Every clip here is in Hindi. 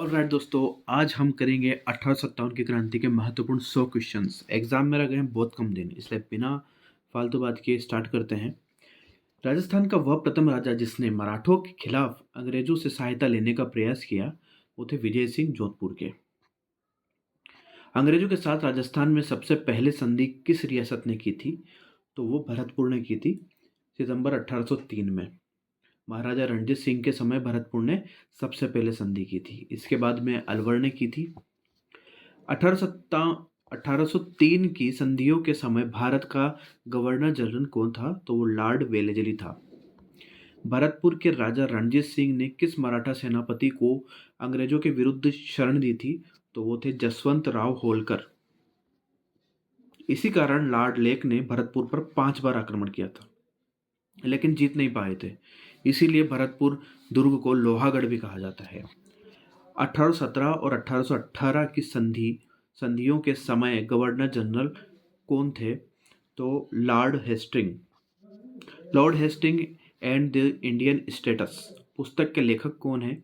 ऑलराइट दोस्तों, आज हम करेंगे 1857 की क्रांति के महत्वपूर्ण 100 क्वेश्चंस। एग्जाम में रह गए हैं बहुत कम दिन, इसलिए बिना फालतू बात किए स्टार्ट करते हैं। राजस्थान का वह प्रथम राजा जिसने मराठों के खिलाफ अंग्रेजों से सहायता लेने का प्रयास किया, वो थे विजय सिंह जोधपुर के। अंग्रेजों के साथ राजस्थान में सबसे पहले संधि किस रियासत ने की थी? तो वो भरतपुर ने की थी, सितंबर 1803 में। महाराजा रणजीत सिंह के समय भरतपुर ने सबसे पहले संधि की थी। इसके बाद में अलवर ने की थी। 1803 की संधियों के समय भारत का गवर्नर जनरल कौन था? तो वो लॉर्ड वेलेस्ली था। भरतपुर के राजा रणजीत सिंह ने किस मराठा सेनापति को अंग्रेजों के विरुद्ध शरण दी थी? तो वो थे जसवंत राव होलकर। इसी कारण लॉर्ड लेक ने भरतपुर पर 5 बार आक्रमण किया था, लेकिन जीत नहीं पाए थे। इसीलिए भरतपुर दुर्ग को लोहागढ़ भी कहा जाता है। 1817 और 1818 की संधियों के समय गवर्नर जनरल कौन थे? तो Lord Hasting. Lord Hasting and the Indian states पुस्तक के लेखक कौन है?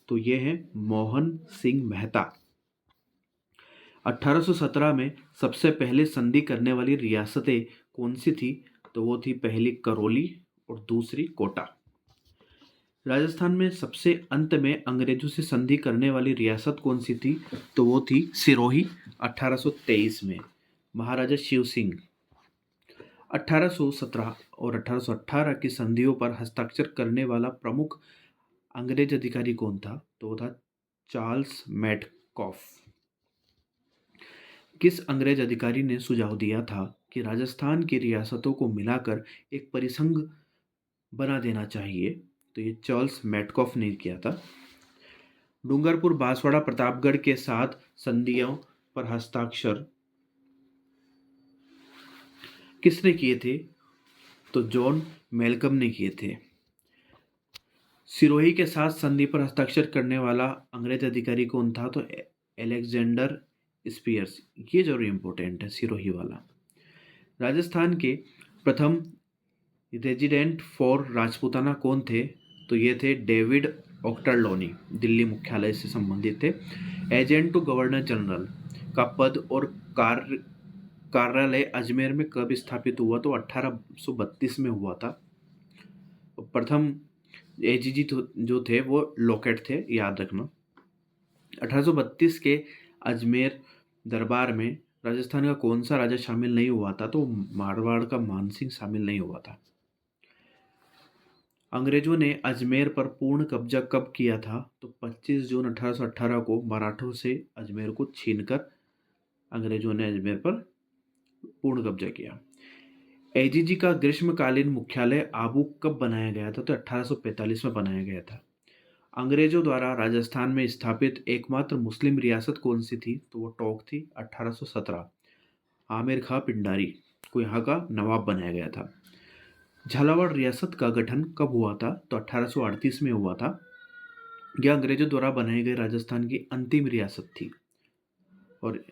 तो ये है मोहन सिंह मेहता। 1817 में सबसे पहले संधि करने वाली रियासतें कौन सी थी? तो वो थी पहली करौली और दूसरी कोटा। राजस्थान में सबसे अंत में अंग्रेजों से संधि करने वाली रियासत कौन सी थी? तो वो थी सिरोही, 1823 में, महाराजा शिव सिंह। 1817 और 1818 की संधियों पर हस्ताक्षर करने वाला प्रमुख अंग्रेज अधिकारी कौन था? तो वो था चार्ल्स मेटकॉफ। किस अंग्रेज अधिकारी ने सुझाव दिया था कि राजस्थान की रियासतों को मिलाकर एक परिसंघ बना देना चाहिए? तो ये चार्ल्स मेटकॉफ ने किया था। डूंगरपुर, बांसवाड़ा, प्रतापगढ़ के साथ संधियों पर हस्ताक्षर किसने किए थे? तो जॉन मेलकम ने किए थे। सिरोही के साथ संधि पर हस्ताक्षर करने वाला अंग्रेज अधिकारी कौन था? तो एलेक्जेंडर स्पियर्स। ये जरूर इंपॉर्टेंट है, सिरोही वाला। राजस्थान के प्रथम रेजिडेंट फॉर राजपूताना कौन थे? तो ये थे डेविड ऑक्टरलोनी, दिल्ली मुख्यालय से संबंधित थे। एजेंट टू गवर्नर जनरल का पद और कार्यालय अजमेर में कब स्थापित हुआ? तो 1832 में हुआ था। प्रथम एजीजी जो थे वो लोकेट थे, याद रखना। 1832 के अजमेर दरबार में राजस्थान का कौन सा राजा शामिल नहीं हुआ था? तो मारवाड़ का मानसिंह शामिल नहीं हुआ था। अंग्रेजों ने अजमेर पर पूर्ण कब्जा कब किया था? तो 25 जून 1818 को मराठों से अजमेर को छीनकर अंग्रेजों ने अजमेर पर पूर्ण कब्जा किया। एजीजी का ग्रीष्मकालीन मुख्यालय आबू कब बनाया गया था? तो 1845 में बनाया गया था। अंग्रेजों द्वारा राजस्थान में स्थापित एकमात्र मुस्लिम रियासत कौन सी थी? तो वो टोंक थी, 1817। आमिर खां पिंडारी को यहाँ का नवाब बनाया गया था। झालावाड़ रियासत का गठन कब हुआ था? तो 1838 में हुआ था। यह अंग्रेजों द्वारा बनाई गई राजस्थान की अंतिम रियासत थी और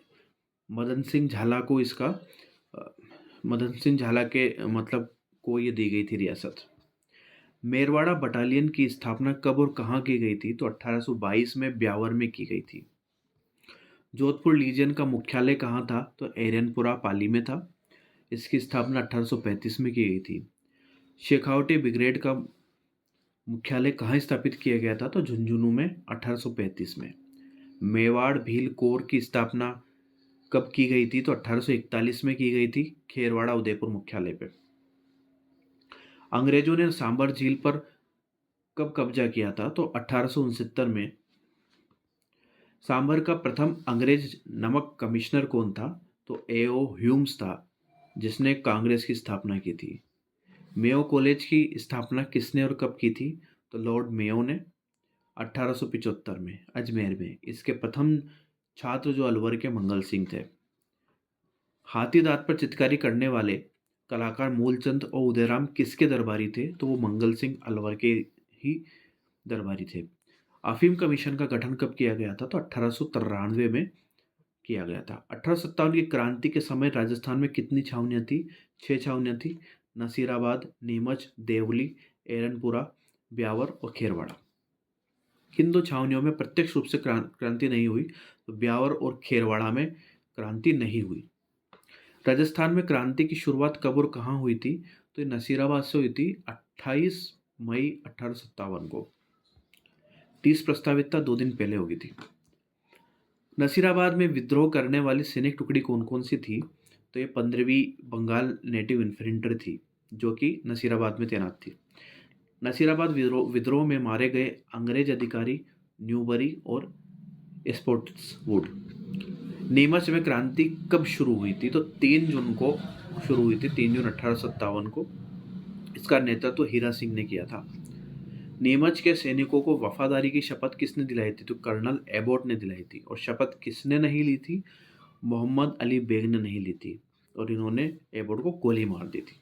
मदन सिंह झाला को इसका मदन सिंह झाला के मतलब को ये दी गई थी रियासत। मेरवाड़ा बटालियन की स्थापना कब और कहाँ की गई थी? तो 1822 में ब्यावर में की गई थी। जोधपुर लीजियन का मुख्यालय कहाँ था? तो एरनपुरा पाली में था। इसकी स्थापना 1835 में की गई थी। शेखावटी ब्रिगेड का मुख्यालय कहाँ स्थापित किया गया था? तो झुंझुनू में, 1835 में। मेवाड़ भील कोर की स्थापना कब की गई थी? तो 1841 में की गई थी, खेरवाड़ा उदयपुर मुख्यालय पे। अंग्रेजों ने सांबर झील पर कब कब्जा किया था? तो 1869 में। सांबर का प्रथम अंग्रेज नमक कमिश्नर कौन था? तो एओ ह्यूम्स था, जिसने कांग्रेस की स्थापना की थी। मेयो कॉलेज की स्थापना किसने और कब की थी? तो लॉर्ड मेयो ने, 1875 में, अजमेर में। इसके प्रथम छात्र जो अलवर के मंगल सिंह थे। हाथी दांत पर चित्रकारी करने वाले कलाकार मूलचंद और उदयराम किसके दरबारी थे? तो वो मंगल सिंह अलवर के ही दरबारी थे। अफीम कमीशन का गठन कब किया गया था? तो 1893 में किया गया था। 1857 की क्रांति के समय राजस्थान में कितनी छावनियाँ थी? 6 छावनियाँ थी। नसीराबाद, नीमच, देवली, एरनपुरा, ब्यावर और खेरवाड़ा। किन दो छावनियों में प्रत्यक्ष रूप से क्रांति नहीं हुई? तो ब्यावर और खेरवाड़ा में क्रांति नहीं हुई। राजस्थान में क्रांति की शुरुआत कब और कहाँ हुई थी? तो ये नसीराबाद से हुई थी 28 मई 1857 को। 30 प्रस्तावित था, 2 दिन पहले होगी थी। नसीराबाद में विद्रोह करने वाली सैनिक टुकड़ी कौन कौन सी थी? तो ये 15वीं बंगाल नेटिव इन्फेंट्री थी, जो कि नसीराबाद में तैनात थी। नसीराबाद विद्रोह में मारे गए अंग्रेज अधिकारी न्यूबरी और स्पोर्ट्सवुड। नीमच में क्रांति कब शुरू हुई थी? तो 3 जून को शुरू हुई थी, 3 जून 1857 को। इसका नेतृत्व हीरा सिंह ने किया था। नीमच के सैनिकों को वफादारी की शपथ किसने दिलाई थी? तो कर्नल एबॉट ने दिलाई थी। और शपथ किसने नहीं ली थी? मोहम्मद अली बेग ने नहीं ली थी, और इन्होंने एबॉट को गोली मार दी थी।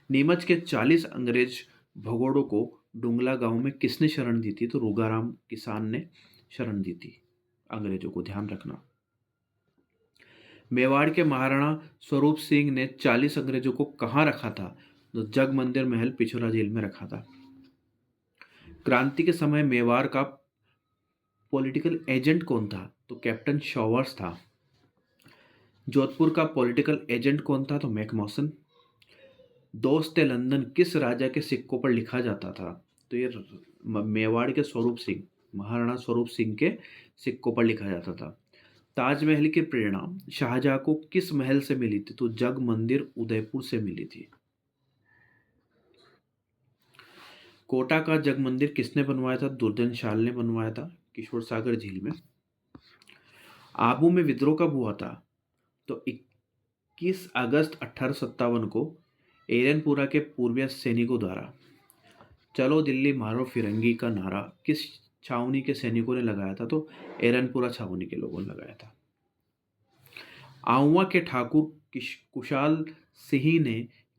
नीमच के 40 अंग्रेज भगोड़ों को डुंगला गांव में किसने शरण दी थी? तो रुगाराम किसान ने शरण दी थी अंग्रेजों को, ध्यान रखना। मेवाड़ के महाराणा स्वरूप सिंह ने 40 अंग्रेजों को कहाँ रखा था? तो जग मंदिर महल पिछोरा जेल में रखा था। क्रांति के समय मेवाड़ का पॉलिटिकल एजेंट कौन था? तो कैप्टन शॉवर्स था। जोधपुर का पॉलिटिकल एजेंट कौन था? तो मैकमॉसन। दोस्त लंदन किस राजा के सिक्कों पर लिखा जाता था? तो ये मेवाड़ के स्वरूप सिंह, महाराणा स्वरूप सिंह के सिक्कों पर लिखा जाता था। ताजमहल की प्रेरणा शाहजहां को किस महल से मिली थी? तो जग मंदिर उदयपुर से मिली थी। कोटा का जग मंदिर किसने बनवाया था? दुर्जन शाल ने बनवाया था, किशोर सागर झील में। आबू में विद्रोह कब हुआ था? तो 21 अगस्त 1857 को एरनपुरा के पूर्वीय सैनिकों द्वारा चलो दिल्ली मारो फिरंगी का नारा किस छावनी के सैनिकों ने लगाया था? तो एरनपुरा छावनी के लोगों ने लगाया था। आउवा के ठाकुर कुशाल सिंह ने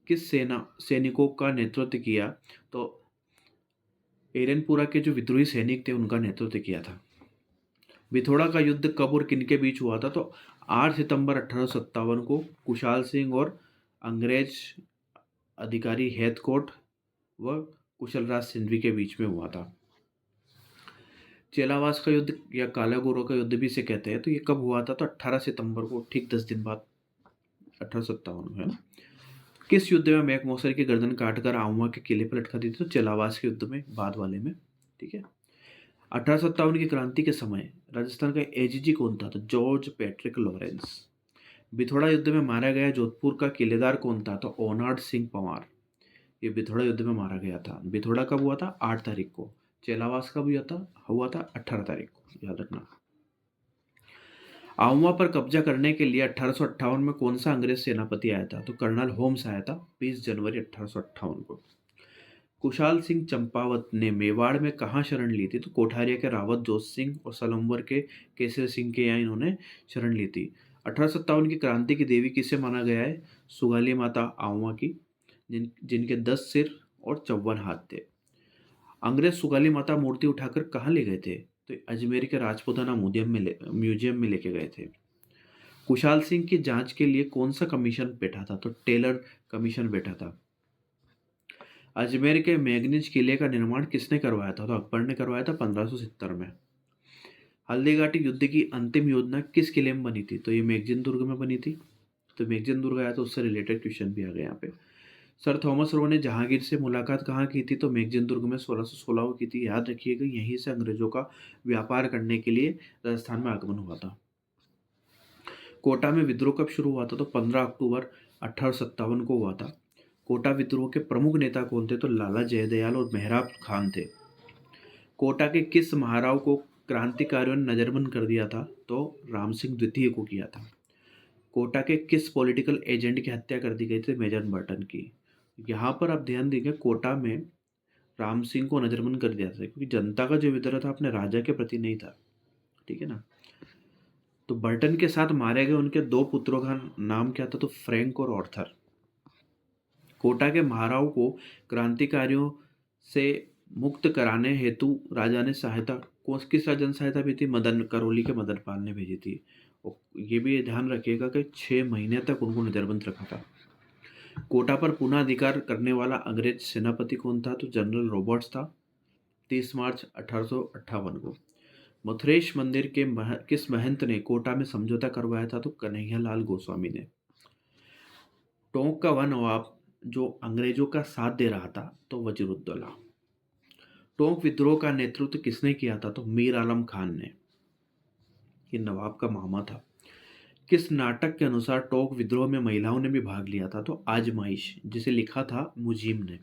किस सैनिकों का नेतृत्व किया? तो एरनपुरा के जो विद्रोही सैनिक थे उनका नेतृत्व किया था। बिथोड़ा का युद्ध कब और किनके बीच हुआ था? तो 8 सितंबर 1857 को कुशाल सिंह और अंग्रेज अधिकारी हैथकोट व कुशलराज सिंधवी के बीच में हुआ था। चेलावास का युद्ध या काला गोरो का युद्ध भी इसे कहते हैं। तो ये कब हुआ था? तो 18 सितंबर को, ठीक 10 दिन बाद 1857 में। किस युद्ध में मैकमोसर की गर्दन काटकर आउवा के किले पर लटका दी थी? तो चेलावास के युद्ध में, बाद वाले में। ठीक है। 1857 की क्रांति के समय राजस्थान का एजीजी कौन था? तो जॉर्ज पैट्रिक लॉरेंस। बिथोड़ा युद्ध में मारा गया जोधपुर का किलेदार कौन था? तो ओनाड सिंह पंवार। ये बिथोड़ा युद्ध में मारा गया था। बिथोड़ा कब हुआ था? 8 तारीख को। चेलावास कब हुआ था 18 तारीख को, याद रखना। आउवा पर कब्जा करने के लिए 1858 में कौन सा अंग्रेज सेनापति आया था? तो कर्नल होम्स आया था 20 जनवरी 1858 को। कुशाल सिंह चंपावत ने मेवाड़ में कहाँ शरण ली थी? तो कोठारिया के रावत जोत सिंह और सलम्बर के केसर सिंह के यहाँ इन्होंने शरण ली थी। 1857 की क्रांति की देवी किसे माना गया है? सुगाली माता आउवा की, जिनके 10 सिर और 54 हाथ थे। अंग्रेज सुगाली माता मूर्ति उठाकर कहाँ ले गए थे? तो अजमेर के राजपूताना म्यूजियम में लेके गए थे। कुशाल सिंह की जांच के लिए कौन सा कमीशन बैठा था? तो टेलर कमीशन बैठा था। अजमेर के मैगनीज किले का निर्माण किसने करवाया था? तो अकबर ने करवाया था 1570 में। हल्दीघाटी युद्ध की अंतिम योजना किस किले में बनी थी? तो ये मैगजीन दुर्ग में बनी थी। तो मैगजीन दुर्ग आया तो उससे रिलेटेड क्वेश्चन भी आ गए यहाँ पे। सर थॉमस रो ने जहांगीर से मुलाकात कहाँ की थी? तो मैगजीन दुर्ग में 1616 को की थी। याद रखिएगा, यहीं से अंग्रेजों का व्यापार करने के लिए राजस्थान में आगमन हुआ था। कोटा में विद्रोह कब शुरू हुआ था? तो 15 अक्टूबर 1857 को हुआ था। कोटा विद्रोह के प्रमुख नेता कौन थे? तो लाला जयदयाल और मेहराब खान थे। कोटा के किस महाराव को क्रांतिकारियों ने नजरबंद कर दिया था? तो राम सिंह द्वितीय को किया था। कोटा के किस पॉलिटिकल एजेंट की हत्या कर दी गई थी? मेजर बर्टन की। यहाँ पर आप ध्यान देंगे, कोटा में राम सिंह को नजरबंद कर दिया था क्योंकि जनता का जो विद्रोह था अपने राजा के प्रति नहीं था। ठीक है ना। तो बर्टन के साथ मारे गए उनके 2 पुत्रों का नाम क्या था? तो फ्रैंक और ऑर्थर। कोटा के महाराव को क्रांतिकारियों से मुक्त कराने हेतु राजा ने सहायता किस राजा ने सहायता भेजी थी? मदन करौली के मदन पाल ने भेजी थी। और ये भी ध्यान रखिएगा कि 6 महीने तक उनको नजरबंद रखा था। कोटा पर पुनः अधिकार करने वाला अंग्रेज सेनापति कौन था? तो जनरल रॉबर्ट्स था। 30 मार्च 1858 को। मथुरेश मंदिर के किस महंत ने कोटा में समझौता करवाया था? तो कन्हैयालाल गोस्वामी ने। टोंक का वह नवाब जो अंग्रेजों का साथ दे रहा था? तो वजीरुद्दौला। टोंक विद्रोह का नेतृत्व किसने किया था? तो मीर आलम खान ने। ये नवाब का मामा था। किस नाटक के अनुसार टोंक विद्रोह में महिलाओं ने भी भाग लिया था? तो आजमाइश, जिसे लिखा था मुजीम ने।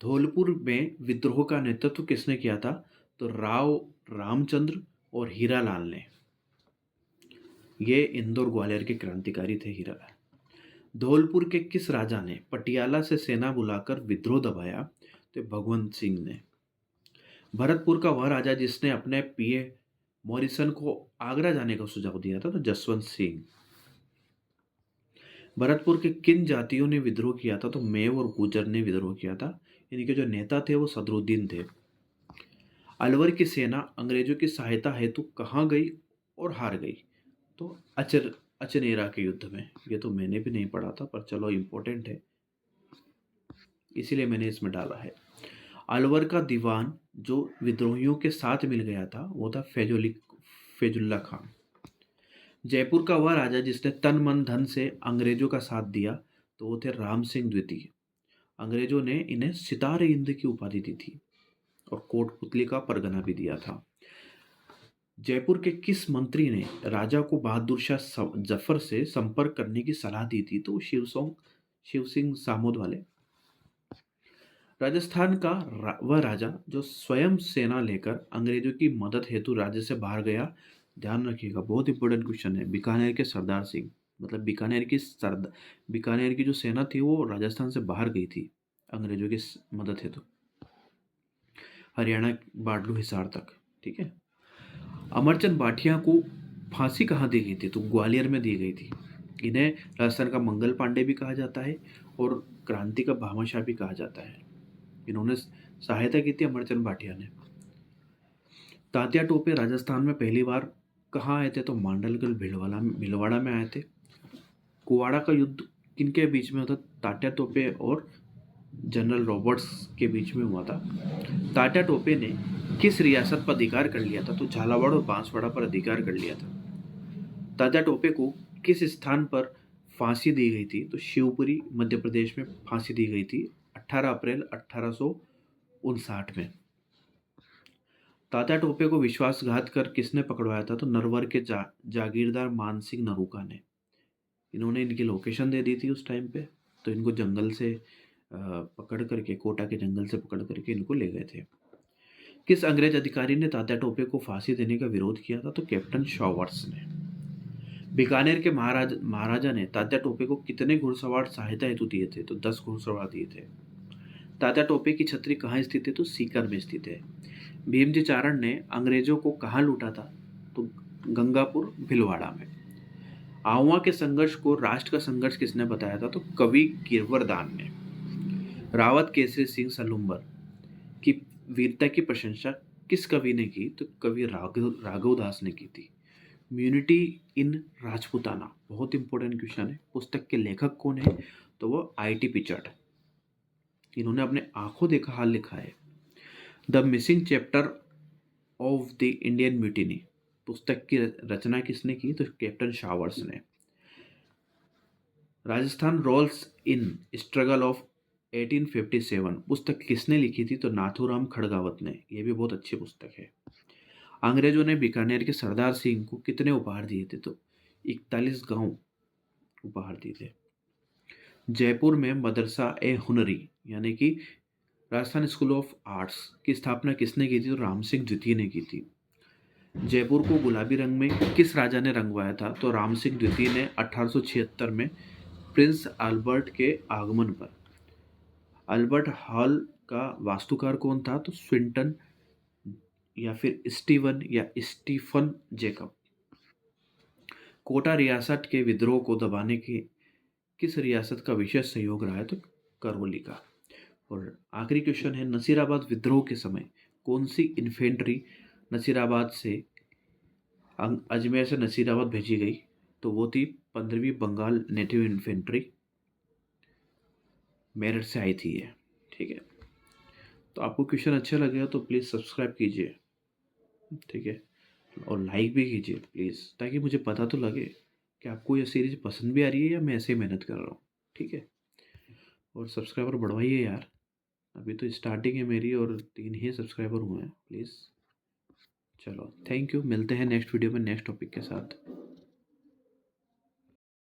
धौलपुर में विद्रोह का नेतृत्व किसने किया था? तो राव रामचंद्र और हीरालाल ने। ये इंदौर ग्वालियर के क्रांतिकारी थे हीरालाल। धौलपुर के किस राजा ने पटियाला से सेना बुलाकर विद्रोह दबाया? तो भगवंत सिंह ने। भरतपुर का वह राजा जिसने अपने पीए मॉरिसन को आगरा जाने का सुझाव दिया था? तो जसवंत सिंह। भरतपुर के किन जातियों ने विद्रोह किया था? तो मेव और गुर्जर ने विद्रोह किया था। इनके जो नेता थे वो सदरुद्दीन थे। अलवर की सेना अंग्रेजों की सहायता हेतु कहाँ गई और हार गई? तो अचनेरा के युद्ध में। ये तो मैंने भी नहीं पढ़ा था, पर चलो इम्पोर्टेंट है, इसीलिए मैंने इसमें डाला है। अलवर का दीवान जो विद्रोहियों के साथ मिल गया था वो था फैजुल्ला खान। जयपुर का वह राजा जिसने तन मन धन से अंग्रेजों का साथ दिया? तो वो थे राम सिंह द्वितीय। अंग्रेजों ने इन्हें सितारे हिंद की उपाधि दी थी और कोटपुतली का परगना भी दिया था। जयपुर के किस मंत्री ने राजा को बहादुर शाह जफर से संपर्क करने की सलाह दी थी? तो शिव सिंह सामोद वाले। राजस्थान का वह राजा जो स्वयं सेना लेकर अंग्रेजों की मदद हेतु राज्य से बाहर गया? ध्यान रखिएगा, बहुत इंपॉर्टेंट क्वेश्चन है। बीकानेर के सरदार सिंह, मतलब बीकानेर की जो सेना थी वो राजस्थान से बाहर गई थी अंग्रेजों की मदद हेतु, हरियाणा बाडलू हिसार तक। ठीक है। अमरचंद भाटिया को फांसी कहाँ दी गई थी? तो ग्वालियर में दी गई थी। इन्हें राजस्थान का मंगल पांडे भी कहा जाता है और क्रांति का भामाशाह भी कहा जाता है। इन्होंने सहायता की थी अमरचंद भाटिया ने। तात्या टोपे राजस्थान में पहली बार कहाँ आए थे? तो मांडलगढ़ भीलवाड़ा में आए थे। कुवाड़ा का युद्ध किनके बीच में होता? तात्या टोपे और जनरल रॉबर्ट्स के बीच में हुआ था। तात्या टोपे ने किस रियासत पर अधिकार कर लिया था? तो झालावाड़ और बांसवाड़ा पर अधिकार कर लिया था। तात्या टोपे को किस स्थान पर फांसी दी गई थी? तो शिवपुरी मध्य प्रदेश में फांसी दी गई थी 18 अप्रैल 1859 में। तात्या टोपे को विश्वासघात कर किसने पकड़वाया था? तो नरवर के जागीरदार मानसिंह नरूका ने। इन्होंने इनकी लोकेशन दे दी थी उस टाइम पे, तो इनको जंगल से पकड़ करके, कोटा के जंगल से पकड़ करके इनको ले गए थे। किस अंग्रेज अधिकारी ने तात्या टोपे को फांसी देने का विरोध किया था? तो कैप्टन शॉवर्ट्स ने। बीकानेर के महाराजा ने तात्या टोपे को कितने घुड़सवार सहायता हेतु दिए थे? तो 10 घुड़सवार दिए थे। तात्या टोपे की छतरी कहाँ स्थित है? तो सीकर में स्थित है। भीमजी चारण ने अंग्रेजों को कहाँ लूटा था? तो गंगापुर भीलवाड़ा में। आहुआ के संघर्ष को राष्ट्र का संघर्ष किसने बताया था? तो कवि गिरवरदान ने। रावत केसरी सिंह सलूम्बर की वीरता की प्रशंसा किस कवि ने की? तो कवि राघवदास ने की थी। म्यूनिटी इन राजपुताना, बहुत इंपॉर्टेंट क्वेश्चन है। पुस्तक के लेखक कौन है? तो वो I.T. पिचर्ड। इन्होंने अपने आंखों देखा हाल लिखा है। The missing chapter of the Indian mutiny पुस्तक की रचना किसने की? तो कैप्टन शॉवर्ट्स ने। Rajasthan roles in struggle of 1857 पुस्तक किसने लिखी थी? तो नाथूराम खड़गावत ने। यह भी बहुत अच्छी पुस्तक है। अंग्रेजों ने बीकानेर के सरदार सिंह को कितने उपहार दिए थे? तो 41 गांव उपहार दिए थे। जयपुर में मदरसा ए हुनरी यानी कि राजस्थान स्कूल ऑफ आर्ट्स की स्थापना किसने की थी? तो राम सिंह द्वितीय ने की थी। जयपुर को गुलाबी रंग में किस राजा ने रंगवाया था? तो राम सिंह द्वितीय ने 1876 में प्रिंस अल्बर्ट के आगमन पर। अल्बर्ट हॉल का वास्तुकार कौन था? तो स्विंटन या फिर स्टीफन जेकब। कोटा रियासत के विद्रोह को दबाने के किस रियासत का विशेष सहयोग रहा है? तो करौली का। और आखिरी क्वेश्चन है, नसीराबाद विद्रोह के समय कौन सी इन्फेंट्री नसीराबाद से अजमेर से नसीराबाद भेजी गई? तो वो थी 15वीं बंगाल नेटिव इन्फेंट्री, मेरठ से आई थी ये। ठीक है, तो आपको क्वेश्चन अच्छा लगेगा तो प्लीज़ सब्सक्राइब कीजिए, ठीक है, और लाइक भी कीजिए प्लीज़, ताकि मुझे पता तो लगे कि आपको ये सीरीज़ पसंद भी आ रही है या मैं ऐसे ही मेहनत कर रहा हूँ, ठीक है। और सब्सक्राइबर बढ़वाइए यार, अभी तो स्टार्टिंग है मेरी और 3 ही सब्सक्राइबर हुए हैं, प्लीज़। चलो थैंक यू, मिलते हैं नेक्स्ट वीडियो में नेक्स्ट टॉपिक के साथ।